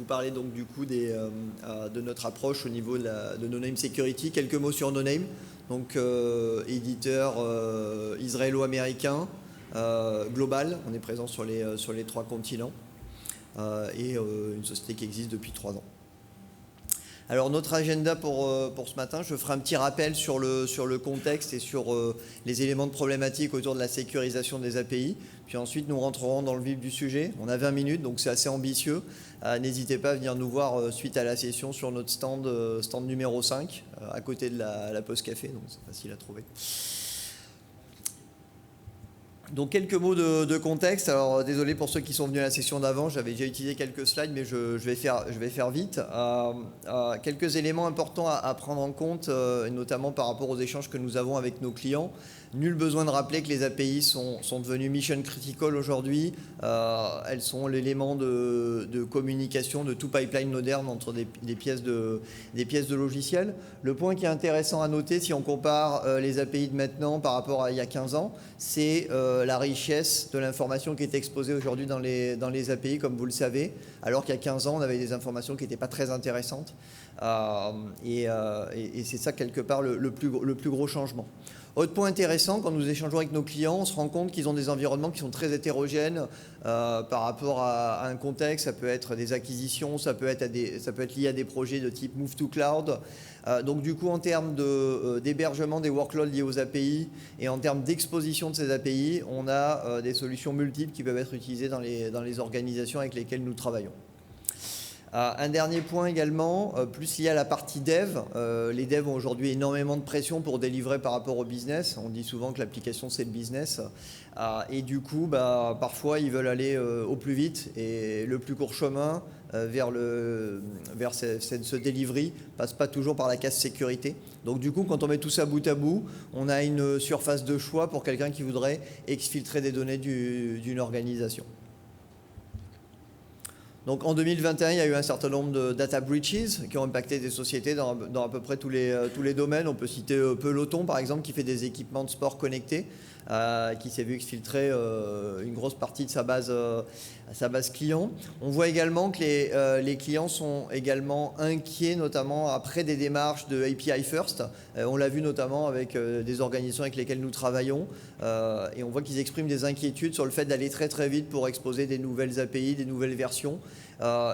vous parler donc du coup de notre approche au niveau de No Name Security. Quelques mots sur No Name, donc éditeur israélo-américain, global, on est présent sur les 3 continents et une société qui existe depuis 3 ans. Alors notre agenda pour ce matin, je ferai un petit rappel sur le contexte et sur les éléments de problématique autour de la sécurisation des API. Puis ensuite, nous rentrerons dans le vif du sujet. On a 20 minutes, donc c'est assez ambitieux. N'hésitez pas à venir nous voir suite à la session sur notre stand numéro 5, à côté de la pause café, donc c'est facile à trouver. Donc quelques mots de contexte. Alors désolé pour ceux qui sont venus à la session d'avant, j'avais déjà utilisé quelques slides, mais je vais faire vite. Quelques éléments importants à prendre en compte, notamment par rapport aux échanges que nous avons avec nos clients. Nul besoin de rappeler que les API sont devenues mission critical aujourd'hui. Elles sont l'élément de communication de tout pipeline moderne entre des pièces de logiciels. Le point qui est intéressant à noter, si on compare les API de maintenant par rapport à il y a 15 ans, c'est la richesse de l'information qui est exposée aujourd'hui dans les API, comme vous le savez, alors qu'il y a 15 ans, on avait des informations qui n'étaient pas très intéressantes. Et c'est ça, quelque part, le plus gros changement. Autre point intéressant, quand nous échangeons avec nos clients, on se rend compte qu'ils ont des environnements qui sont très hétérogènes par rapport à un contexte. Ça peut être des acquisitions, ça peut être lié à des projets de type Move to Cloud. Donc du coup, en termes d'hébergement des workloads liés aux API et en termes d'exposition de ces API, on a des solutions multiples qui peuvent être utilisées dans les organisations avec lesquelles nous travaillons. Un dernier point également, plus lié à la partie dev. Les devs ont aujourd'hui énormément de pression pour délivrer par rapport au business. On dit souvent que l'application, c'est le business. Et du coup, parfois, ils veulent aller au plus vite. Et le plus court chemin vers ce delivery passe pas toujours par la case sécurité. Donc du coup, quand on met tout ça bout à bout, on a une surface de choix pour quelqu'un qui voudrait exfiltrer des données d'une organisation. Donc en 2021, il y a eu un certain nombre de data breaches qui ont impacté des sociétés dans à peu près tous les domaines. On peut citer Peloton, par exemple, qui fait des équipements de sport connectés, qui s'est vu exfiltrer une grosse partie de sa base client. On voit également que les clients sont également inquiets, notamment après des démarches de API First. On l'a vu notamment avec des organisations avec lesquelles nous travaillons. Et on voit qu'ils expriment des inquiétudes sur le fait d'aller très très vite pour exposer des nouvelles API, des nouvelles versions.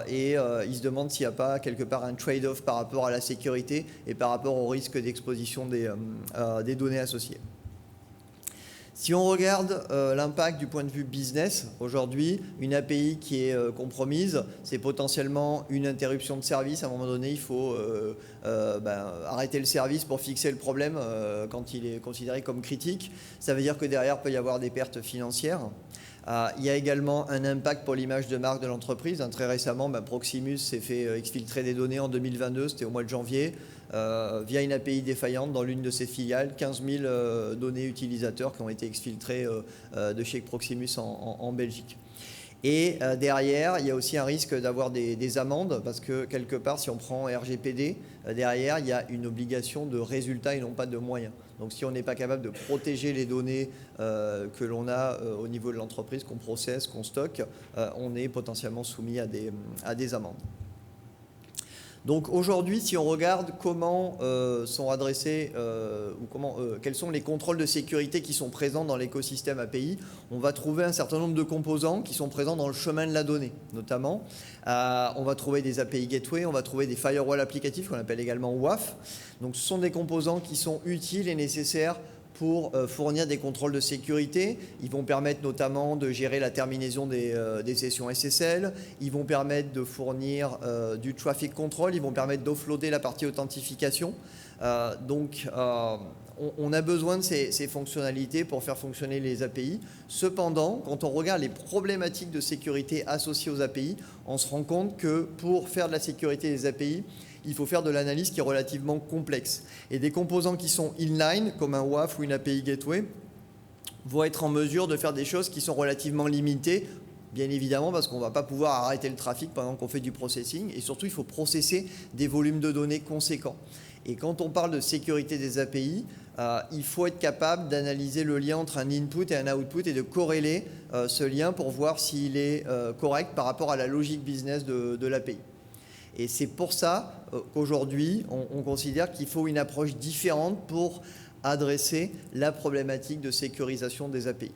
Et ils se demandent s'il n'y a pas quelque part un trade-off par rapport à la sécurité et par rapport au risque d'exposition des données associées. Si on regarde l'impact du point de vue business, aujourd'hui, une API qui est compromise, c'est potentiellement une interruption de service. À un moment donné, il faut arrêter le service pour fixer le problème quand il est considéré comme critique. Ça veut dire que derrière, il peut y avoir des pertes financières. Il y a également un impact pour l'image de marque de l'entreprise. Très récemment, Proximus s'est fait exfiltrer des données en 2022, c'était au mois de janvier, via une API défaillante dans l'une de ses filiales, 15 000 données utilisateurs qui ont été exfiltrées de chez Proximus en Belgique. Et derrière, il y a aussi un risque d'avoir des amendes parce que quelque part, si on prend RGPD, derrière, il y a une obligation de résultat et non pas de moyens. Donc si on n'est pas capable de protéger les données que l'on a au niveau de l'entreprise, qu'on processe, qu'on stocke, on est potentiellement soumis à des amendes. Donc aujourd'hui, si on regarde comment sont adressés quels sont les contrôles de sécurité qui sont présents dans l'écosystème API, on va trouver un certain nombre de composants qui sont présents dans le chemin de la donnée, notamment. On va trouver des API Gateway, on va trouver des firewalls applicatifs qu'on appelle également WAF. Donc ce sont des composants qui sont utiles et nécessaires pour fournir des contrôles de sécurité. Ils vont permettre notamment de gérer la terminaison des sessions SSL. Ils vont permettre de fournir du traffic control. Ils vont permettre d'offloader la partie authentification. On a besoin de ces fonctionnalités pour faire fonctionner les API. Cependant, quand on regarde les problématiques de sécurité associées aux API, on se rend compte que pour faire de la sécurité des API, il faut faire de l'analyse qui est relativement complexe. Et des composants qui sont inline, comme un WAF ou une API Gateway, vont être en mesure de faire des choses qui sont relativement limitées, bien évidemment parce qu'on ne va pas pouvoir arrêter le trafic pendant qu'on fait du processing. Et surtout, il faut processer des volumes de données conséquents. Et quand on parle de sécurité des API, il faut être capable d'analyser le lien entre un input et un output et de corréler ce lien pour voir s'il est correct par rapport à la logique business de l'API. Et c'est pour ça qu'aujourd'hui, on considère qu'il faut une approche différente pour adresser la problématique de sécurisation des API.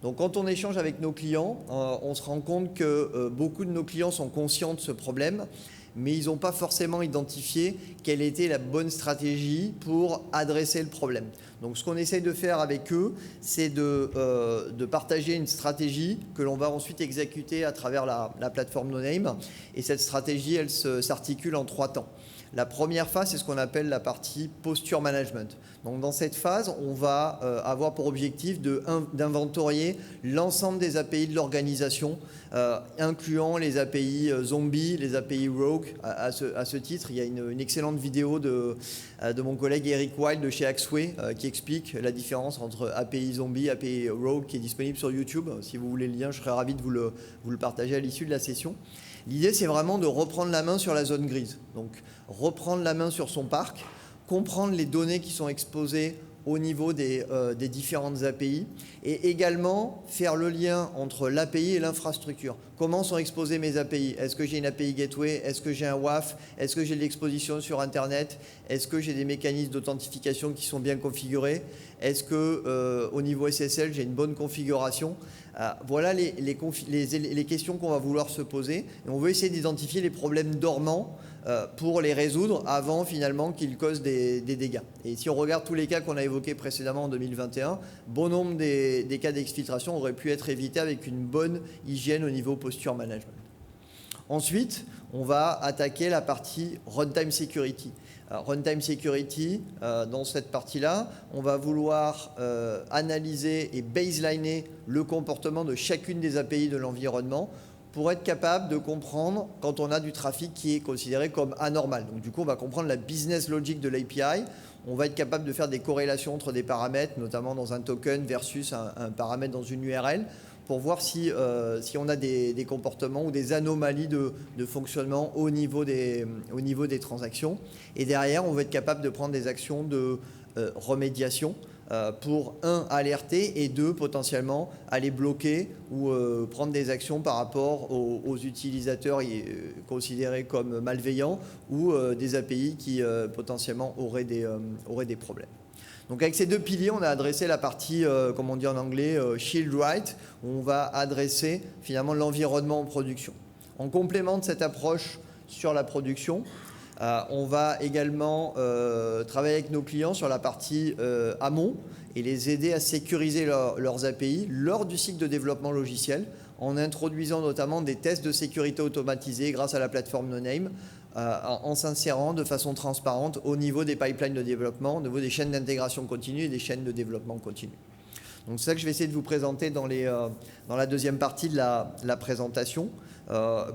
Donc quand on échange avec nos clients, on se rend compte que beaucoup de nos clients sont conscients de ce problème, mais ils n'ont pas forcément identifié quelle était la bonne stratégie pour adresser le problème. Donc ce qu'on essaye de faire avec eux, c'est de partager une stratégie que l'on va ensuite exécuter à travers la plateforme NoName. Et cette stratégie, elle s'articule en 3 temps. La première phase, c'est ce qu'on appelle la partie posture management. Donc dans cette phase, on va avoir pour objectif d'inventorier l'ensemble des API de l'organisation, incluant les API zombies, les API rogue. À ce titre, il y a une excellente vidéo de mon collègue Eric Wild de chez Axway qui explique la différence entre API zombie et API rogue, qui est disponible sur YouTube. Si vous voulez le lien, je serais ravi de vous le partager à l'issue de la session. L'idée, c'est vraiment de reprendre la main sur la zone grise. Donc, reprendre la main sur son parc, comprendre les données qui sont exposées au niveau des différentes API et également faire le lien entre l'API et l'infrastructure. Comment sont exposées mes API? Est-ce que j'ai une API Gateway? Est-ce que j'ai un WAF? Est-ce que j'ai de l'exposition sur Internet? Est-ce que j'ai des mécanismes d'authentification qui sont bien configurés? Est-ce que au niveau SSL, j'ai une bonne configuration? Voilà les questions qu'on va vouloir se poser. Et on veut essayer d'identifier les problèmes dormants pour les résoudre avant finalement qu'ils causent des dégâts. Et si on regarde tous les cas qu'on a évoqués précédemment en 2021, bon nombre des cas d'exfiltration auraient pu être évités avec une bonne hygiène au niveau posture management. Ensuite, on va attaquer la partie runtime security. Runtime security, dans cette partie-là, on va vouloir analyser et baseliner le comportement de chacune des API de l'environnement pour être capable de comprendre quand on a du trafic qui est considéré comme anormal. Donc du coup, on va comprendre la business logic de l'API. On va être capable de faire des corrélations entre des paramètres, notamment dans un token versus un paramètre dans une URL, pour voir si on a des comportements ou des anomalies de fonctionnement au niveau des transactions. Et derrière, on va être capable de prendre des actions de remédiation pour, 1, alerter et 2, potentiellement, aller bloquer ou prendre des actions par rapport aux utilisateurs considérés comme malveillants ou des API qui potentiellement auraient des problèmes. Donc avec ces 2 piliers, on a adressé la partie, comme on dit en anglais, shield right, où on va adresser finalement l'environnement en production. En complément de cette approche sur la production, on va également travailler avec nos clients sur la partie amont et les aider à sécuriser leurs API lors du cycle de développement logiciel, en introduisant notamment des tests de sécurité automatisés grâce à la plateforme NoName, en s'insérant de façon transparente au niveau des pipelines de développement, au niveau des chaînes d'intégration continue et des chaînes de développement continu. Donc c'est ça que je vais essayer de vous présenter dans la deuxième partie de la présentation,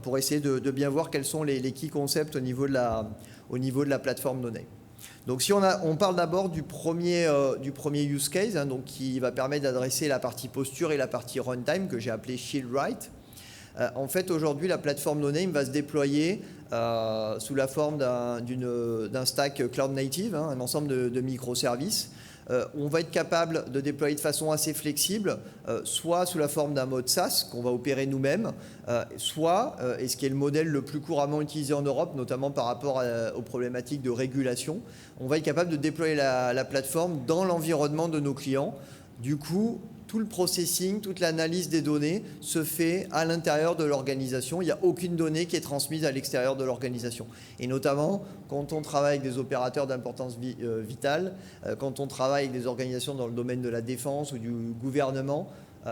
pour essayer de bien voir quels sont les key concepts au niveau de la plateforme NoName. Donc si on parle d'abord du premier use case, donc qui va permettre d'adresser la partie posture et la partie runtime que j'ai appelé Shield Right. En fait, aujourd'hui, la plateforme NoName va se déployer sous la forme d'un stack cloud native, un ensemble de microservices. On va être capable de déployer de façon assez flexible, soit sous la forme d'un mode SaaS qu'on va opérer nous-mêmes, soit, et ce qui est le modèle le plus couramment utilisé en Europe, notamment par rapport aux problématiques de régulation, on va être capable de déployer la plateforme dans l'environnement de nos clients. Du coup, tout le processing, toute l'analyse des données se fait à l'intérieur de l'organisation. Il n'y a aucune donnée qui est transmise à l'extérieur de l'organisation. Et notamment, quand on travaille avec des opérateurs d'importance vitale, quand on travaille avec des organisations dans le domaine de la défense ou du gouvernement,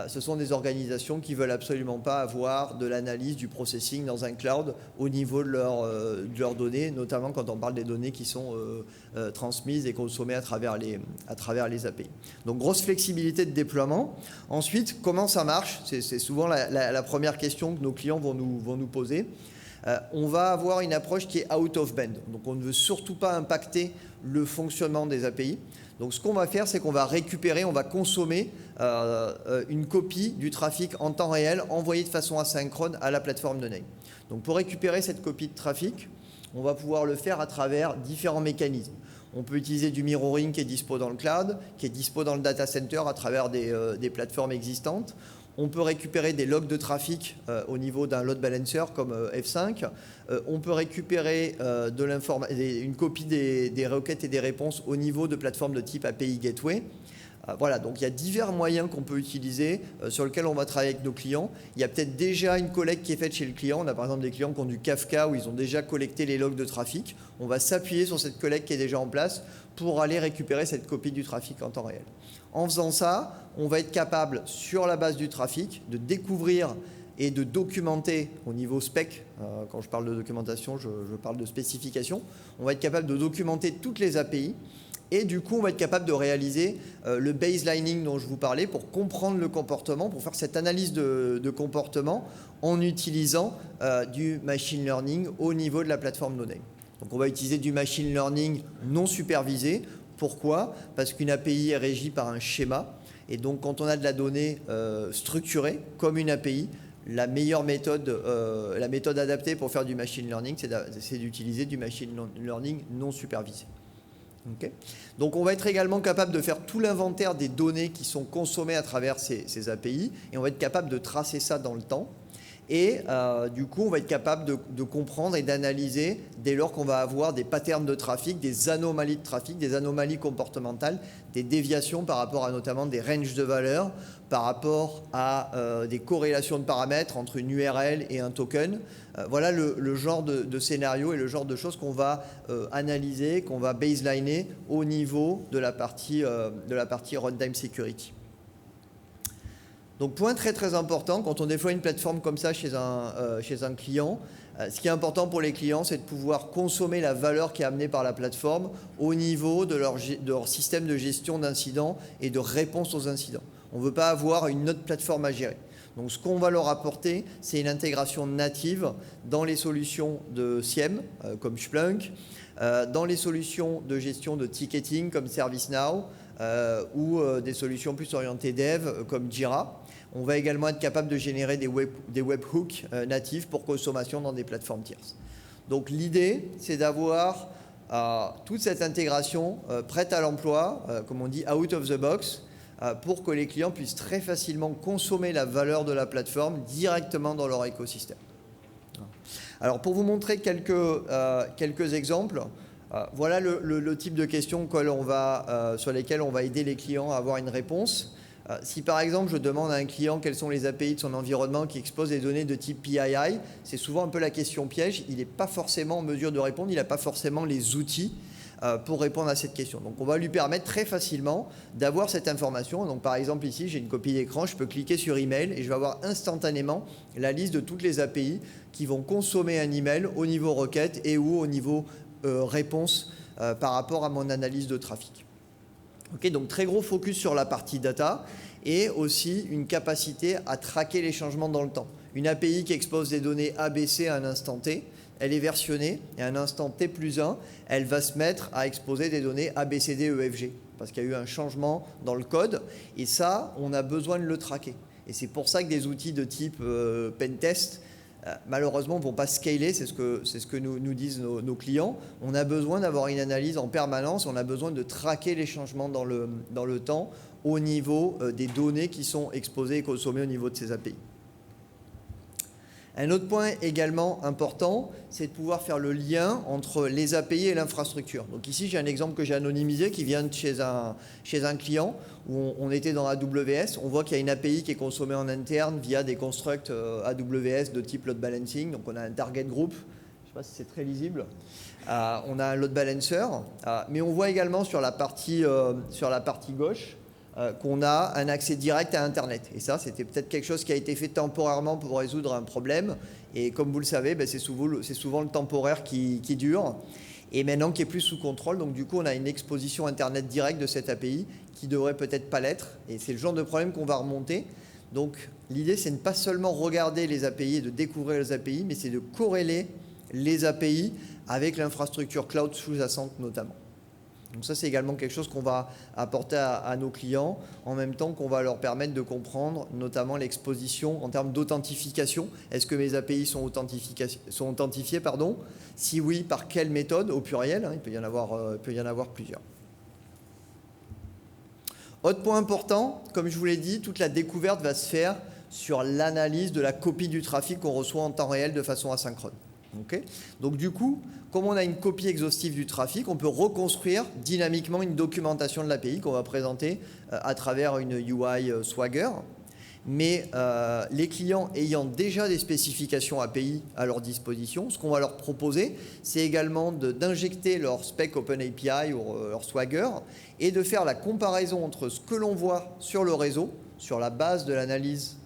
ce sont des organisations qui ne veulent absolument pas avoir de l'analyse du processing dans un cloud au niveau de leurs données, notamment quand on parle des données qui sont transmises et consommées à travers les API. Donc, grosse flexibilité de déploiement. Ensuite, comment ça marche? C'est souvent la première question que nos clients vont nous poser. On va avoir une approche qui est out of band. Donc, on ne veut surtout pas impacter le fonctionnement des API. Donc, ce qu'on va faire, c'est qu'on va récupérer, on va consommer une copie du trafic en temps réel envoyé de façon asynchrone à la plateforme NoName. Donc, pour récupérer cette copie de trafic, on va pouvoir le faire à travers différents mécanismes. On peut utiliser du mirroring qui est dispo dans le cloud, qui est dispo dans le data center à travers des plateformes existantes. On peut récupérer des logs de trafic au niveau d'un load balancer comme F5. On peut récupérer une copie des requêtes et des réponses au niveau de plateformes de type API Gateway. Voilà, donc il y a divers moyens qu'on peut utiliser sur lesquels on va travailler avec nos clients. Il y a peut-être déjà une collecte qui est faite chez le client. On a par exemple des clients qui ont du Kafka où ils ont déjà collecté les logs de trafic. On va s'appuyer sur cette collecte qui est déjà en place pour aller récupérer cette copie du trafic en temps réel. En faisant ça, on va être capable, sur la base du trafic, de découvrir et de documenter au niveau spec. Quand je parle de documentation, je parle de spécification. On va être capable de documenter toutes les API. Et du coup, on va être capable de réaliser le baselining dont je vous parlais pour comprendre le comportement, pour faire cette analyse de comportement en utilisant du machine learning au niveau de la plateforme donnée. Donc on va utiliser du machine learning non supervisé. Pourquoi? Parce qu'une API est régie par un schéma. Et donc quand on a de la donnée structurée comme une API, la meilleure méthode, la méthode adaptée pour faire du machine learning, c'est d'utiliser du machine learning non supervisé. Okay. Donc on va être également capable de faire tout l'inventaire des données qui sont consommées à travers ces API et on va être capable de tracer ça dans le temps. Et du coup, on va être capable de comprendre et d'analyser dès lors qu'on va avoir des patterns de trafic, des anomalies de trafic, des anomalies comportementales, des déviations par rapport à notamment des ranges de valeurs, par rapport à des corrélations de paramètres entre une URL et un token. Voilà le genre de scénario et le genre de choses qu'on va analyser, qu'on va baseliner au niveau de la partie runtime security. Donc point très très important, quand on déploie une plateforme comme ça chez un client, ce qui est important pour les clients, c'est de pouvoir consommer la valeur qui est amenée par la plateforme au niveau de leur système de gestion d'incidents et de réponse aux incidents. On ne veut pas avoir une autre plateforme à gérer. Donc ce qu'on va leur apporter, c'est une intégration native dans les solutions de SIEM, comme Splunk, dans les solutions de gestion de ticketing comme ServiceNow, ou des solutions plus orientées dev comme Jira. On va également être capable de générer des webhooks natifs pour consommation dans des plateformes tierces. Donc l'idée, c'est d'avoir toute cette intégration prête à l'emploi, comme on dit, out of the box, pour que les clients puissent très facilement consommer la valeur de la plateforme directement dans leur écosystème. Alors pour vous montrer quelques exemples, voilà le type de questions sur lesquelles on va aider les clients à avoir une réponse. Si par exemple je demande à un client quelles sont les API de son environnement qui exposent des données de type PII, c'est souvent un peu la question piège, il n'est pas forcément en mesure de répondre, il n'a pas forcément les outils pour répondre à cette question. Donc on va lui permettre très facilement d'avoir cette information. Donc par exemple ici j'ai une copie d'écran, je peux cliquer sur email et je vais avoir instantanément la liste de toutes les API qui vont consommer un email au niveau requête et ou au niveau réponse par rapport à mon analyse de trafic. Okay, donc très gros focus sur la partie data et aussi une capacité à traquer les changements dans le temps. Une API qui expose des données ABC à un instant T, elle est versionnée et à un instant T plus 1, elle va se mettre à exposer des données ABCD EFG parce qu'il y a eu un changement dans le code et ça, on a besoin de le traquer. Et c'est pour ça que des outils de type pentest malheureusement ne vont pas scaler, c'est ce que nous disent nos clients. On a besoin d'avoir une analyse en permanence, on a besoin de traquer les changements dans le temps au niveau des données qui sont exposées et consommées au niveau de ces API. Un autre point également important, c'est de pouvoir faire le lien entre les API et l'infrastructure. Donc ici, j'ai un exemple que j'ai anonymisé qui vient de chez un client où on était dans AWS. On voit qu'il y a une API qui est consommée en interne via des constructs AWS de type load balancing. Donc on a un target group. Je ne sais pas si c'est très lisible. On a un load balancer. Mais on voit également sur la partie gauche qu'on a un accès direct à Internet. Et ça, c'était peut-être quelque chose qui a été fait temporairement pour résoudre un problème. Et comme vous le savez, c'est souvent le temporaire qui dure. Et maintenant qui est plus sous contrôle, donc du coup, on a une exposition Internet directe de cette API qui devrait peut-être pas l'être. Et c'est le genre de problème qu'on va remonter. Donc l'idée, c'est de ne pas seulement regarder les API et de découvrir les API, mais c'est de corréler les API avec l'infrastructure cloud sous-jacente notamment. Donc ça, c'est également quelque chose qu'on va apporter à nos clients, en même temps qu'on va leur permettre de comprendre notamment l'exposition en termes d'authentification. Est-ce que mes API sont authentifiées, pardon? Si oui, par quelle méthode? Au pluriel, hein, il peut y en avoir plusieurs. Autre point important, comme je vous l'ai dit, toute la découverte va se faire sur l'analyse de la copie du trafic qu'on reçoit en temps réel de façon asynchrone. Okay. Donc du coup, comme on a une copie exhaustive du trafic, on peut reconstruire dynamiquement une documentation de l'API qu'on va présenter à travers une UI Swagger. Mais les clients ayant déjà des spécifications API à leur disposition, ce qu'on va leur proposer, c'est également d'injecter leur spec OpenAPI ou leur Swagger et de faire la comparaison entre ce que l'on voit sur le réseau, sur la base de l'analyse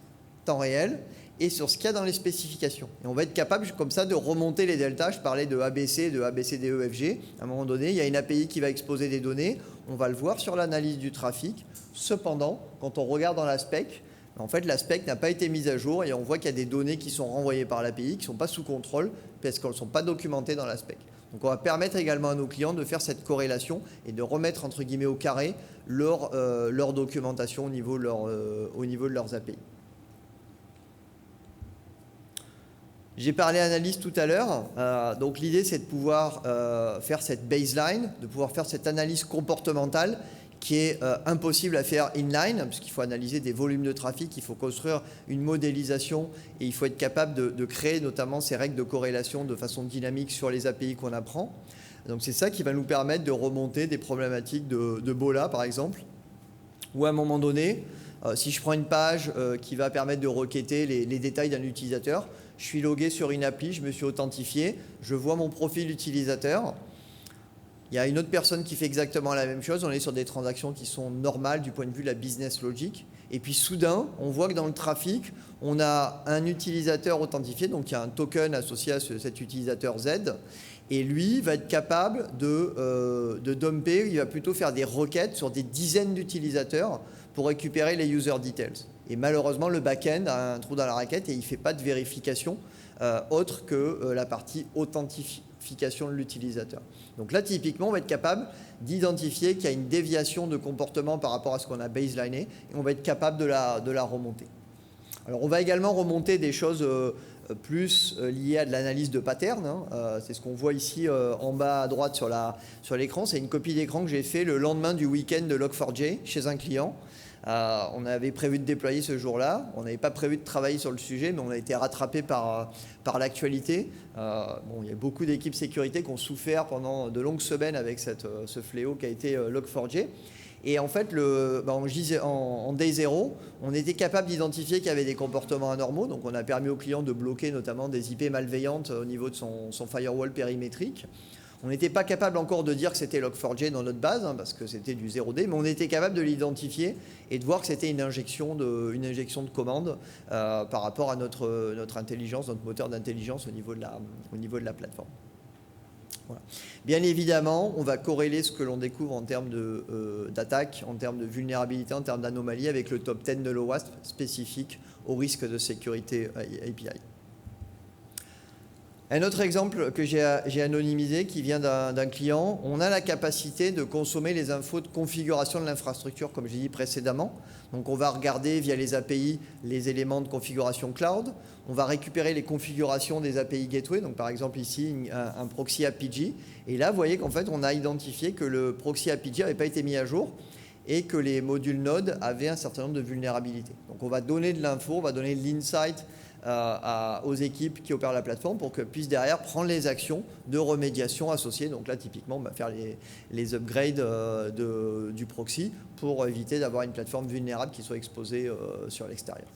temps réel, et sur ce qu'il y a dans les spécifications. Et on va être capable comme ça de remonter les deltas. Je parlais de ABC, de ABCDEFG. À un moment donné, il y a une API qui va exposer des données. On va le voir sur l'analyse du trafic. Cependant, quand on regarde dans la spec, en fait, la spec n'a pas été mise à jour et on voit qu'il y a des données qui sont renvoyées par l'API, qui ne sont pas sous contrôle parce qu'elles ne sont pas documentées dans la spec. Donc on va permettre également à nos clients de faire cette corrélation et de remettre entre guillemets au carré leur documentation au niveau de leurs API. J'ai parlé analyse tout à l'heure, donc l'idée c'est de pouvoir faire cette baseline, de pouvoir faire cette analyse comportementale qui est impossible à faire inline, puisqu'il faut analyser des volumes de trafic, il faut construire une modélisation et il faut être capable de créer notamment ces règles de corrélation de façon dynamique sur les API qu'on apprend. Donc c'est ça qui va nous permettre de remonter des problématiques de BOLA par exemple, ou à un moment donné, si je prends une page qui va permettre de requêter les détails d'un utilisateur, je suis logué sur une appli, je me suis authentifié, je vois mon profil utilisateur. Il y a une autre personne qui fait exactement la même chose. On est sur des transactions qui sont normales du point de vue de la business logic. Et puis soudain, on voit que dans le trafic, on a un utilisateur authentifié, donc il y a un token associé à cet utilisateur Z. Et lui va être capable de dumper, il va plutôt faire des requêtes sur des dizaines d'utilisateurs pour récupérer les user details. Et malheureusement, le back-end a un trou dans la raquette et il ne fait pas de vérification autre que la partie authentification de l'utilisateur. Donc là, typiquement, on va être capable d'identifier qu'il y a une déviation de comportement par rapport à ce qu'on a baseliné et on va être capable de la remonter. Alors, on va également remonter des choses plus liées à de l'analyse de pattern. C'est ce qu'on voit ici en bas à droite sur l'écran. C'est une copie d'écran que j'ai fait le lendemain du week-end de Log4j chez un client. On avait prévu de déployer ce jour-là, on n'avait pas prévu de travailler sur le sujet, mais on a été rattrapé par l'actualité. Il y a beaucoup d'équipes sécurité qui ont souffert pendant de longues semaines avec ce fléau qui a été Log4j. Et en fait, en day 0, on était capable d'identifier qu'il y avait des comportements anormaux. Donc on a permis aux clients de bloquer notamment des IP malveillantes au niveau de son firewall périmétrique. On n'était pas capable encore de dire que c'était Log4j dans notre base, parce que c'était du 0D, mais on était capable de l'identifier et de voir que c'était une injection de commande par rapport à notre intelligence, notre moteur d'intelligence au niveau de la plateforme. Voilà. Bien évidemment, on va corréler ce que l'on découvre en termes d'attaque, en termes de vulnérabilité, en termes d'anomalies avec le top 10 de l'OWASP spécifique au risque de sécurité API. Un autre exemple que j'ai anonymisé qui vient d'un client, on a la capacité de consommer les infos de configuration de l'infrastructure, comme j'ai dit précédemment. Donc on va regarder via les API les éléments de configuration cloud. On va récupérer les configurations des API gateway, donc par exemple ici un proxy APG. Et là, vous voyez qu'en fait, on a identifié que le proxy APG n'avait pas été mis à jour et que les modules Node avaient un certain nombre de vulnérabilités. Donc on va donner de l'info, on va donner de l'insight aux équipes qui opèrent la plateforme pour qu'elles puissent derrière prendre les actions de remédiation associées. Donc là, typiquement, on va faire les upgrades du proxy pour éviter d'avoir une plateforme vulnérable qui soit exposée sur l'extérieur.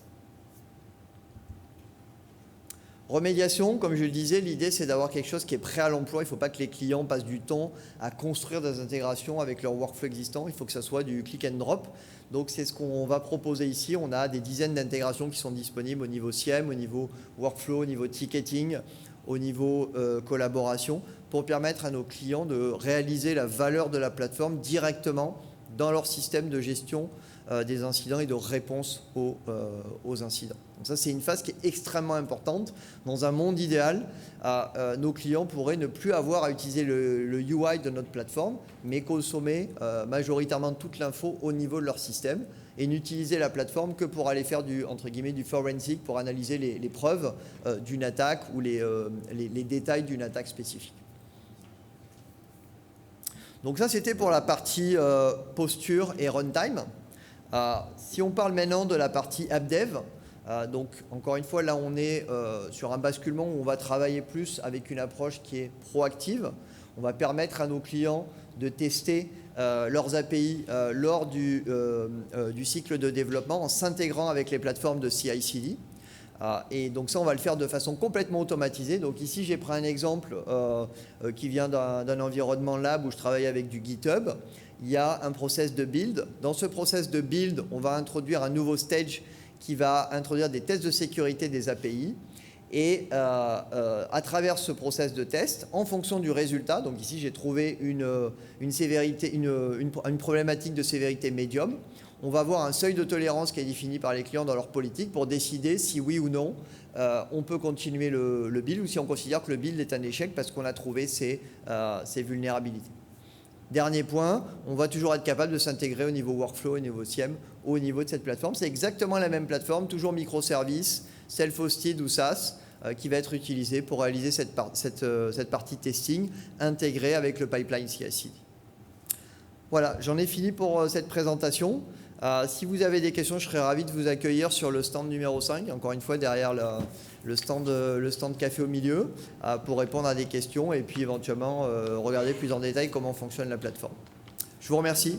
Remédiation, comme je le disais, l'idée c'est d'avoir quelque chose qui est prêt à l'emploi. Il ne faut pas que les clients passent du temps à construire des intégrations avec leur workflow existant. Il faut que ça soit du click and drop. Donc c'est ce qu'on va proposer ici. On a des dizaines d'intégrations qui sont disponibles au niveau SIEM, au niveau workflow, au niveau ticketing, au niveau collaboration, pour permettre à nos clients de réaliser la valeur de la plateforme directement dans leur système de gestion des incidents et de réponse aux incidents. Donc ça, c'est une phase qui est extrêmement importante. Dans un monde idéal, nos clients pourraient ne plus avoir à utiliser le UI de notre plateforme, mais consommer majoritairement toute l'info au niveau de leur système et n'utiliser la plateforme que pour aller faire entre guillemets, du forensic, pour analyser les preuves d'une attaque ou les détails d'une attaque spécifique. Donc ça, c'était pour la partie posture et runtime. Si on parle maintenant de la partie AppDev, Donc, encore une fois, là, on est sur un basculement où on va travailler plus avec une approche qui est proactive. On va permettre à nos clients de tester leurs API lors du cycle de développement en s'intégrant avec les plateformes de CI/CD. Et donc ça, on va le faire de façon complètement automatisée. Donc ici, j'ai pris un exemple qui vient d'un environnement lab où je travaille avec du GitHub. Il y a un process de build. Dans ce process de build, on va introduire un nouveau stage qui va introduire des tests de sécurité des API. Et à travers ce process de test, en fonction du résultat, donc ici j'ai trouvé une problématique de sévérité médium, on va avoir un seuil de tolérance qui est défini par les clients dans leur politique pour décider si oui ou non on peut continuer le build ou si on considère que le build est un échec parce qu'on a trouvé ces vulnérabilités. Dernier point, on va toujours être capable de s'intégrer au niveau workflow, au niveau SIEM, au niveau de cette plateforme. C'est exactement la même plateforme, toujours microservices, self-hosted ou SaaS, qui va être utilisée pour réaliser cette partie testing intégrée avec le pipeline CI/CD. Voilà, j'en ai fini pour cette présentation. Si vous avez des questions, je serais ravi de vous accueillir sur le stand numéro 5, encore une fois derrière le stand café au milieu, pour répondre à des questions et puis éventuellement regarder plus en détail comment fonctionne la plateforme. Je vous remercie.